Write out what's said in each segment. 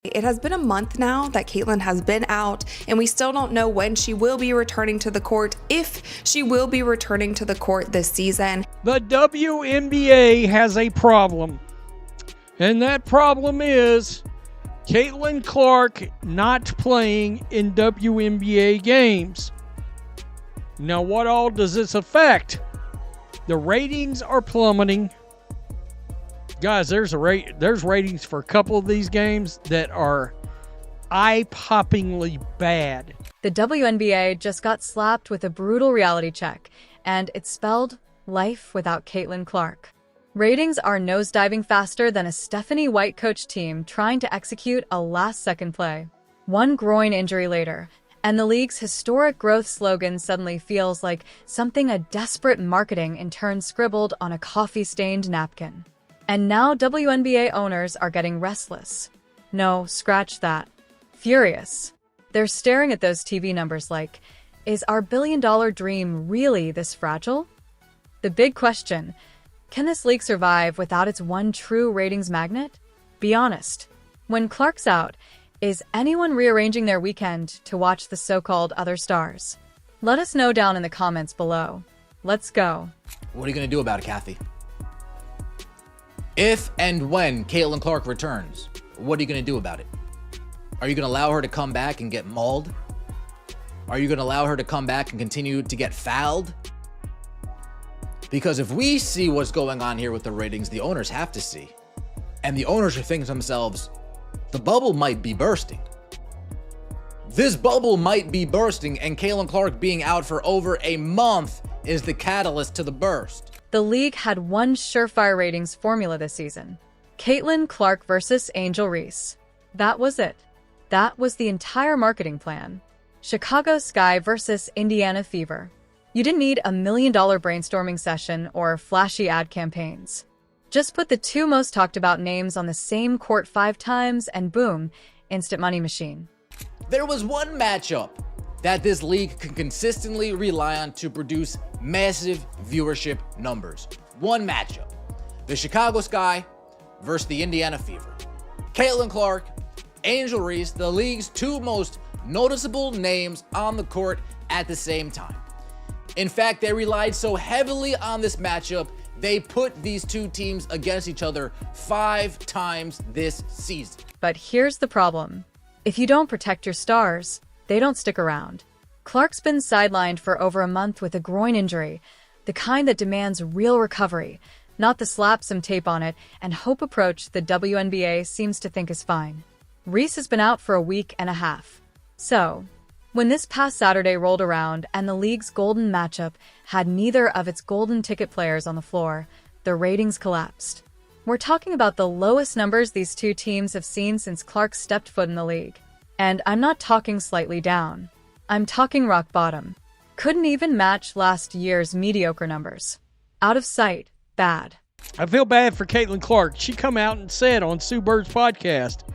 It has been a month now that Caitlyn has been out, and we still don't know when she will be returning to the court, if she will be returning to the court this season. The WNBA has a problem, and that problem is Caitlyn Clark not playing in WNBA games. Now, what all does this affect? The ratings are plummeting. Guys, there's ratings for a couple of these games that are eye-poppingly bad. The WNBA just got slapped with a brutal reality check, and it spelled life without Caitlyn Clark. Ratings are nosediving faster than a Stephanie White coach team trying to execute a last-second play. One groin injury later, and the league's historic growth slogan suddenly feels like something a desperate marketing intern scribbled on a coffee-stained napkin. And now WNBA owners are getting restless. No, scratch that. Furious. They're staring at those TV numbers like, is our billion-dollar dream really this fragile? The big question, can this league survive without its one true ratings magnet? Be honest. When Clark's out, is anyone rearranging their weekend to watch the so-called other stars? Let us know down in the comments below. Let's go. What are you going to do about it, Kathy? If and when Caitlyn Clark returns, what are you going to do about it? Are you going to allow her to come back and get mauled? Are you going to allow her to come back and continue to get fouled? Because if we see what's going on here with the ratings, the owners have to see. And the owners are thinking to themselves, the bubble might be bursting. This bubble might be bursting, and Caitlyn Clark being out for over a month is the catalyst to the burst. The league had one surefire ratings formula this season. Caitlyn Clark versus Angel Reese. That was it. That was the entire marketing plan. Chicago Sky versus Indiana Fever. You didn't need $1 million brainstorming session or flashy ad campaigns. Just put the two most talked about names on the same court 5 times and boom, instant money machine. There was one matchup that this league can consistently rely on to produce massive viewership numbers. One matchup. The Chicago Sky versus the Indiana Fever. Caitlyn Clark, Angel Reese, the league's two most noticeable names on the court at the same time. In fact, they relied so heavily on this matchup, they put these two teams against each other 5 times this season. But here's the problem. If you don't protect your stars, they don't stick around. Clark's been sidelined for over a month with a groin injury, the kind that demands real recovery, not the slap some tape on it and hope approach the WNBA seems to think is fine. Reese has been out for a week and a half. So, when this past Saturday rolled around and the league's golden matchup had neither of its golden ticket players on the floor, the ratings collapsed. We're talking about the lowest numbers these two teams have seen since Clark stepped foot in the league. And I'm not talking slightly down. I'm talking rock bottom. Couldn't even match last year's mediocre numbers. Out of sight, bad. I feel bad for Caitlyn Clark. She come out and said on Sue Bird's podcast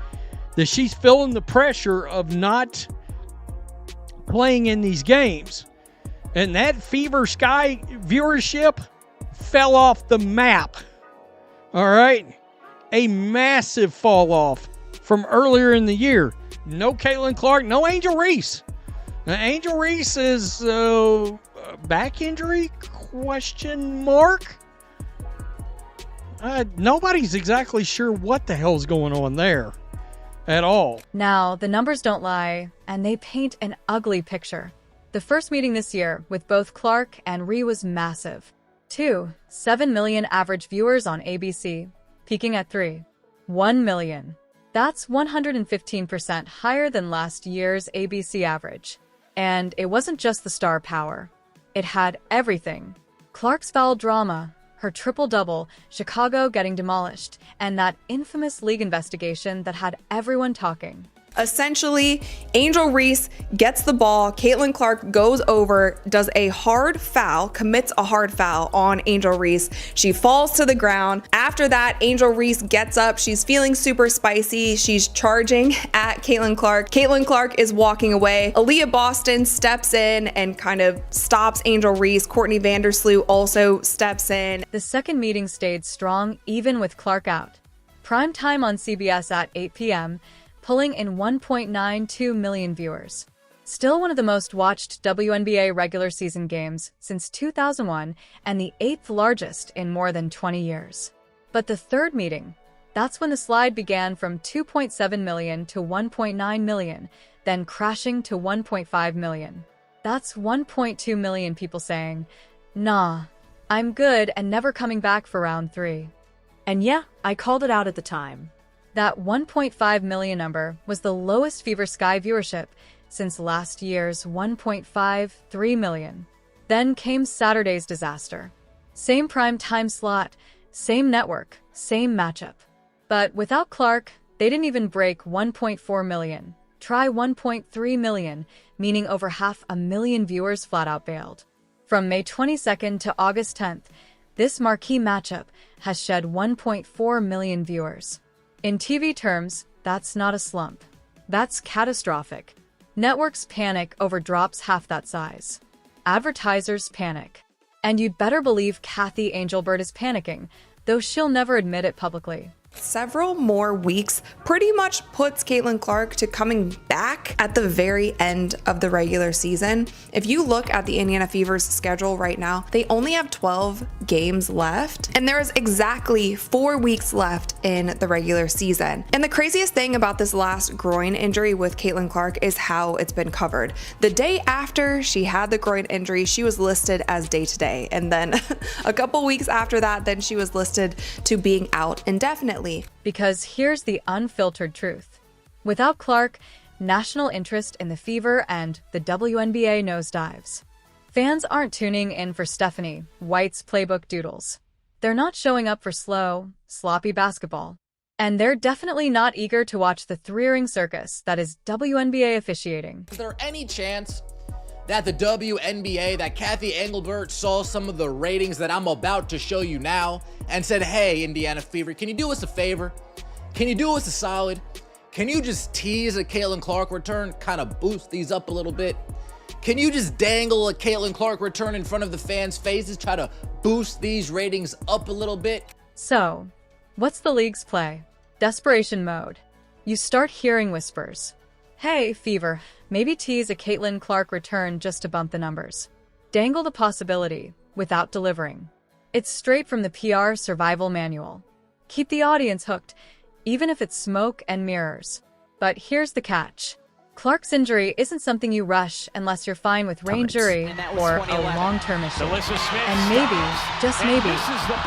that she's feeling the pressure of not playing in these games. And that Fever Sky viewership fell off the map. All right? A massive fall off from earlier in the year. No Caitlyn Clark, no Angel Reese. Now, Angel Reese is back injury? Question mark? Nobody's exactly sure what the hell's going on there at all. Now, the numbers don't lie, and they paint an ugly picture. The first meeting this year with both Clark and Ree was massive. 2, 7 million average viewers on ABC, peaking at 3, 1 million. That's 115% higher than last year's ABC average. And it wasn't just the star power. It had everything. Clark's foul drama, her triple-double, Chicago getting demolished, and that infamous league investigation that had everyone talking. Essentially, Angel Reese gets the ball, Caitlyn Clark goes over, does a hard foul, commits a hard foul on Angel Reese. She falls to the ground. After that, Angel Reese gets up. She's feeling super spicy. She's charging at Caitlyn Clark. Caitlyn Clark is walking away. Aaliyah Boston steps in and kind of stops Angel Reese. Courtney Vandersloot also steps in. The second meeting stayed strong even with Clark out. Prime time on CBS at 8 p.m., pulling in 1.92 million viewers. Still one of the most watched WNBA regular season games since 2001 and the 8th largest in more than 20 years. But the third meeting, that's when the slide began from 2.7 million to 1.9 million, then crashing to 1.5 million. That's 1.2 million people saying, "Nah, I'm good and never coming back for round 3. And yeah, I called it out at the time. That 1.5 million number was the lowest Fever Sky viewership since last year's 1.53 million. Then came Saturday's disaster. Same prime time slot, same network, same matchup. But without Clark, they didn't even break 1.4 million. Try 1.3 million, meaning over 500,000 viewers flat out bailed. From May 22nd to August 10th, this marquee matchup has shed 1.4 million viewers. In TV terms, that's not a slump. That's catastrophic. Networks panic over drops half that size. Advertisers panic. And you'd better believe Kathy Angelbert is panicking, though she'll never admit it publicly. Several more weeks pretty much puts Caitlin Clark to coming back at the very end of the regular season. If you look at the Indiana Fever's schedule right now, they only have 12 games left, and there is exactly 4 weeks left in the regular season. And the craziest thing about this last groin injury with Caitlin Clark is how it's been covered. The day after she had the groin injury, she was listed as day-to-day, and then a couple weeks after that, then she was listed to being out indefinitely. Because here's the unfiltered truth. Without Clark, national interest in the Fever and the WNBA nosedives. Fans aren't tuning in for Stephanie White's playbook doodles. They're not showing up for slow, sloppy basketball. And they're definitely not eager to watch the three-ring circus that is WNBA officiating. Is there any chance that the WNBA, that Kathy Engelbert saw some of the ratings that I'm about to show you now and said, "Hey, Indiana Fever, can you do us a favor? Can you do us a solid? Can you just tease a Caitlin Clark return, kind of boost these up a little bit? Can you just dangle a Caitlin Clark return in front of the fans' faces, try to boost these ratings up a little bit?" So, what's the league's play? Desperation mode. You start hearing whispers. Hey, Fever, maybe tease a Caitlin Clark return just to bump the numbers. Dangle the possibility without delivering. It's straight from the PR survival manual. Keep the audience hooked, even if it's smoke and mirrors. But here's the catch. Clark's injury isn't something you rush unless you're fine with range jury or a long-term issue. And maybe, just maybe,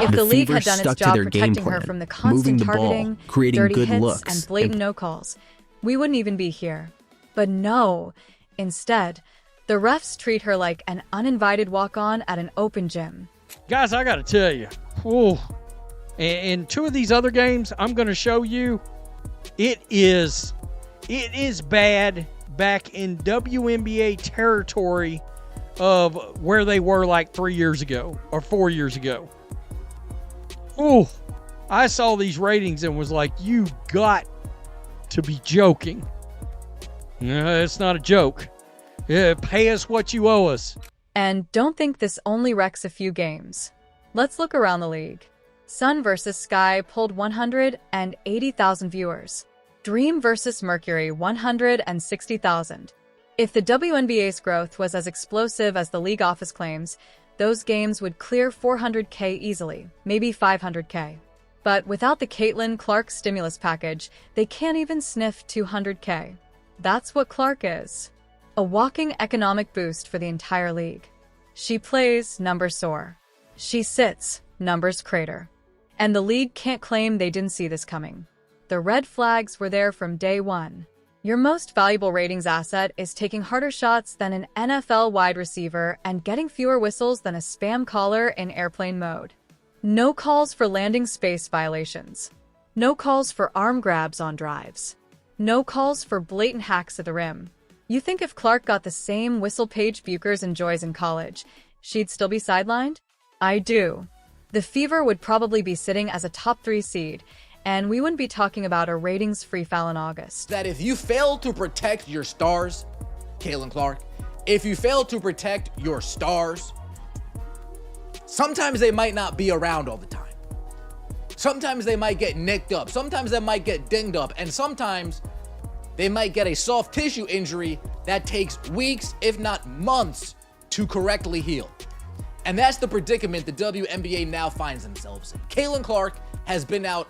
if the league had done its job protecting her from the constant targeting, dirty hits, and blatant no-calls, we wouldn't even be here. But no, instead, the refs treat her like an uninvited walk-on at an open gym. Guys, I gotta tell you, in 2 of these other games I'm gonna show you, it is bad back in WNBA territory of where they were like 3 years ago or 4 years ago. I saw these ratings and was like, you got to be joking. No, it's not a joke. Yeah, pay us what you owe us. And don't think this only wrecks a few games. Let's look around the league. Sun vs. Sky pulled 180,000 viewers. Dream vs. Mercury, 160,000. If the WNBA's growth was as explosive as the league office claims, those games would clear 400K easily, maybe 500K. But without the Caitlin Clark stimulus package, they can't even sniff 200K. That's what Clark is. A walking economic boost for the entire league. She plays, numbers soar. She sits, numbers crater. And the league can't claim they didn't see this coming. The red flags were there from day one. Your most valuable ratings asset is taking harder shots than an NFL wide receiver and getting fewer whistles than a spam caller in airplane mode. No calls for landing space violations. No calls for arm grabs on drives. No calls for blatant hacks at the rim. You think if Clark got the same whistle Paige Buchers enjoys in college, she'd still be sidelined? I do. The Fever would probably be sitting as a top 3 seed, and we wouldn't be talking about a ratings-free foul in August. That if you fail to protect your stars, Caitlin Clark, if you fail to protect your stars, sometimes they might not be around all the time. Sometimes they might get nicked up. Sometimes they might get dinged up. And sometimes they might get a soft tissue injury that takes weeks, if not months, to correctly heal. And that's the predicament the WNBA now finds themselves in. Caitlin Clark has been out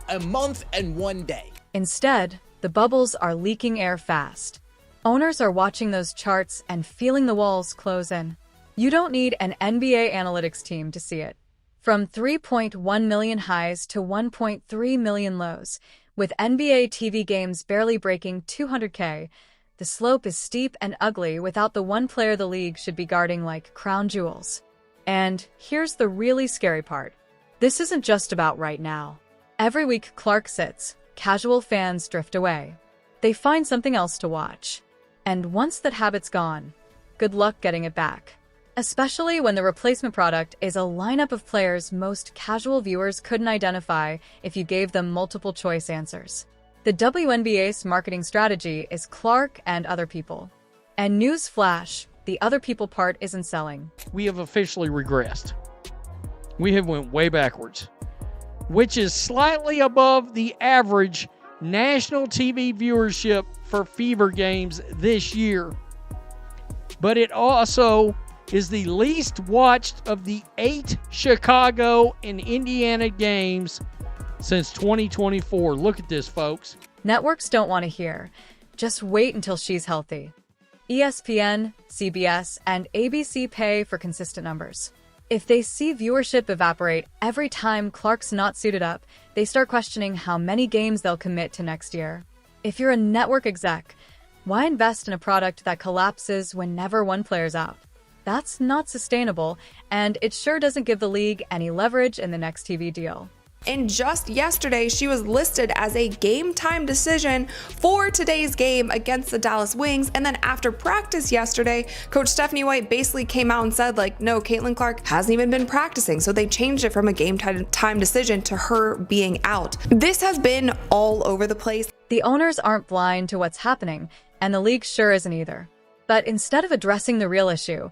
a month and 1 day. Instead, the bubbles are leaking air fast. Owners are watching those charts and feeling the walls close in. You don't need an NBA analytics team to see it. From 3.1 million highs to 1.3 million lows, with NBA TV games barely breaking 200K, the slope is steep and ugly without the one player the league should be guarding like crown jewels. And here's the really scary part. This isn't just about right now. Every week Clark sits, casual fans drift away. They find something else to watch. And once that habit's gone, good luck getting it back. Especially when the replacement product is a lineup of players most casual viewers couldn't identify if you gave them multiple choice answers. The WNBA's marketing strategy is Clark and other people. And news flash, the other people part isn't selling. We have officially regressed. We have went way backwards, which is slightly above the average national TV viewership for Fever games this year. But it also is the least watched of the 8 Chicago and Indiana games since 2024. Look at this, folks. Networks don't want to hear. Just wait until she's healthy. ESPN, CBS, and ABC pay for consistent numbers. If they see viewership evaporate every time Clark's not suited up, they start questioning how many games they'll commit to next year. If you're a network exec, why invest in a product that collapses whenever one player's out? That's not sustainable, and it sure doesn't give the league any leverage in the next TV deal. And just yesterday, she was listed as a game time decision for today's game against the Dallas Wings. And then after practice yesterday, Coach Stephanie White basically came out and said, like, no, Caitlin Clark hasn't even been practicing. So they changed it from a game time decision to her being out. This has been all over the place. The owners aren't blind to what's happening, and the league sure isn't either. But instead of addressing the real issue,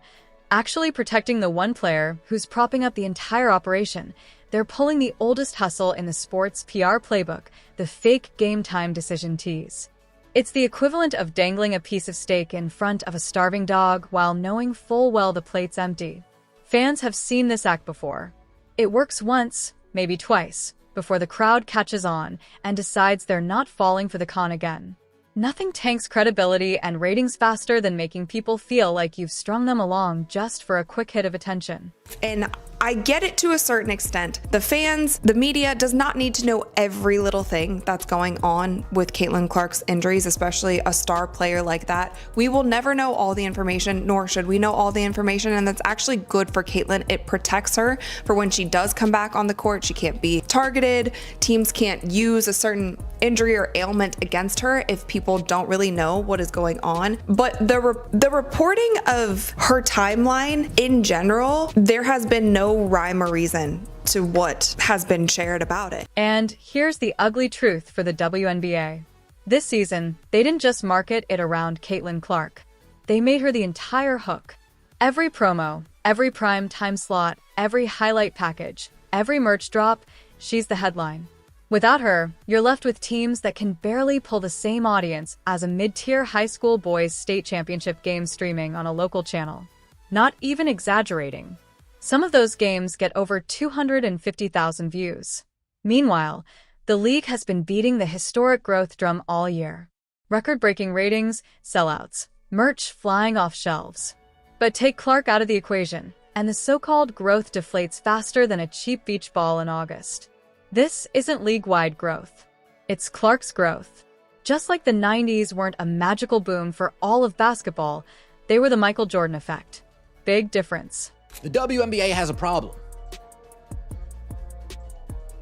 actually protecting the one player who's propping up the entire operation, they're pulling the oldest hustle in the sports PR playbook, the fake game time decision tease. It's the equivalent of dangling a piece of steak in front of a starving dog while knowing full well the plate's empty. Fans have seen this act before. It works once, maybe twice, before the crowd catches on and decides they're not falling for the con again. Nothing tanks credibility and ratings faster than making people feel like you've strung them along just for a quick hit of attention. And I get it to a certain extent. The fans, the media does not need to know every little thing that's going on with Caitlin Clark's injuries, especially a star player like that. We will never know all the information, nor should we know all the information, and that's actually good for Caitlin. It protects her for when she does come back on the court. She can't be targeted. Teams can't use a certain injury or ailment against her if people don't really know what is going on. But the reporting of her timeline in general, there has been no rhyme or reason to what has been shared about it. And here's the ugly truth for the WNBA. This season, they didn't just market it around Caitlin Clark. They made her the entire hook. Every promo, every prime time slot, every highlight package, every merch drop, she's the headline. Without her, you're left with teams that can barely pull the same audience as a mid-tier high school boys state championship game streaming on a local channel. Not even exaggerating. Some of those games get over 250,000 views. Meanwhile, the league has been beating the historic growth drum all year. Record-breaking ratings, sellouts, merch flying off shelves. But take Clark out of the equation, and the so-called growth deflates faster than a cheap beach ball in August. This isn't league-wide growth. It's Clark's growth. Just like the 90s weren't a magical boom for all of basketball, they were the Michael Jordan effect. Big difference. The WNBA has a problem.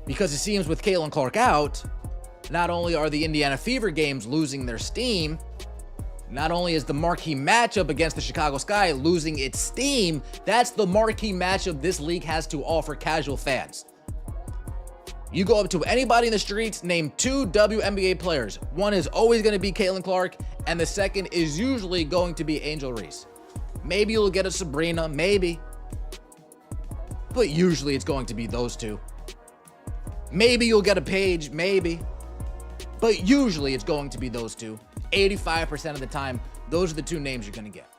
Because it seems with Caitlin Clark out, not only are the Indiana Fever games losing their steam, not only is the marquee matchup against the Chicago Sky losing its steam, that's the marquee matchup this league has to offer casual fans. You go up to anybody in the streets, name 2 WNBA players. One is always going to be Caitlin Clark, and the second is usually going to be Angel Reese. Maybe you'll get a Sabrina, maybe. But usually it's going to be those 2. Maybe you'll get a Paige, maybe. but usually it's going to be those two. 85% of the time, those are the two names you're going to get.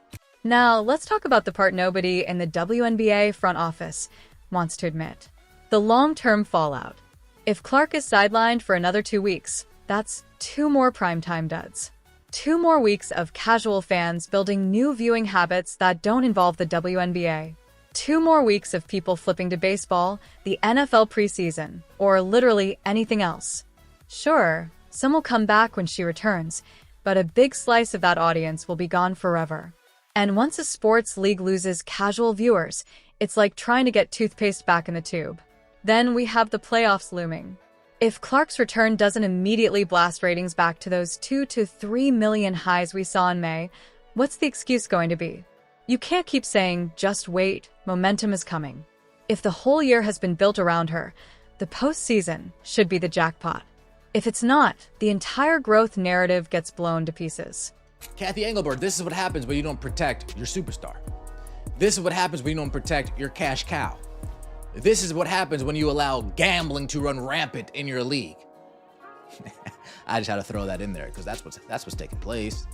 Now, let's talk about the part nobody in the WNBA front office wants to admit. The long-term fallout. If Clark is sidelined for another 2 weeks, that's 2 more primetime duds. 2 more weeks of casual fans building new viewing habits that don't involve the WNBA. 2 more weeks of people flipping to baseball, the NFL preseason, or literally anything else. Sure, some will come back when she returns, but a big slice of that audience will be gone forever. And once a sports league loses casual viewers, it's like trying to get toothpaste back in the tube. Then we have the playoffs looming. If Clark's return doesn't immediately blast ratings back to those 2 to 3 million highs we saw in May, what's the excuse going to be? You can't keep saying, just wait, momentum is coming. If the whole year has been built around her, the postseason should be the jackpot. If it's not, the entire growth narrative gets blown to pieces. Kathy Engelbert, this is what happens when you don't protect your superstar. This is what happens when you don't protect your cash cow. This is what happens when you allow gambling to run rampant in your league. I just had to throw that in there because that's what's taking place.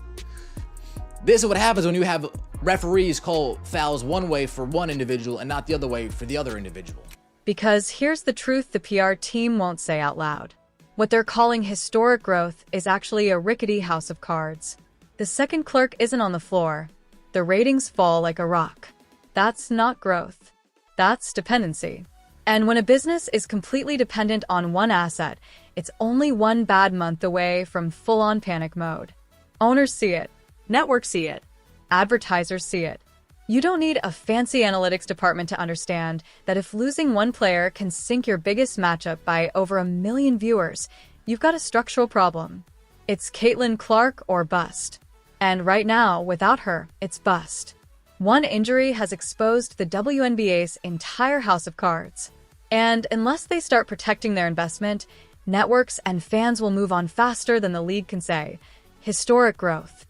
This is what happens when you have referees call fouls one way for one individual and not the other way for the other individual. Because here's the truth the PR team won't say out loud. What they're calling historic growth is actually a rickety house of cards. The second Clark isn't on the floor, the ratings fall like a rock. That's not growth. That's dependency. And when a business is completely dependent on one asset, it's only one bad month away from full-on panic mode. Owners see it. Networks see it. Advertisers see it. You don't need a fancy analytics department to understand that if losing one player can sink your biggest matchup by over 1 million viewers, you've got a structural problem. It's Caitlin Clark or bust. And right now, without her, it's bust. One injury has exposed the WNBA's entire house of cards. And unless they start protecting their investment, networks and fans will move on faster than the league can say. Historic growth.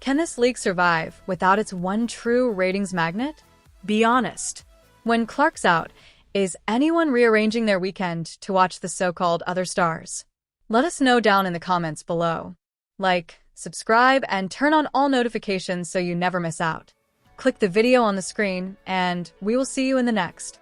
Can this league survive without its one true ratings magnet? Be honest. When Clark's out, is anyone rearranging their weekend to watch the so-called other stars? Let us know down in the comments below. Like, subscribe, and turn on all notifications so you never miss out. Click the video on the screen, and we will see you in the next.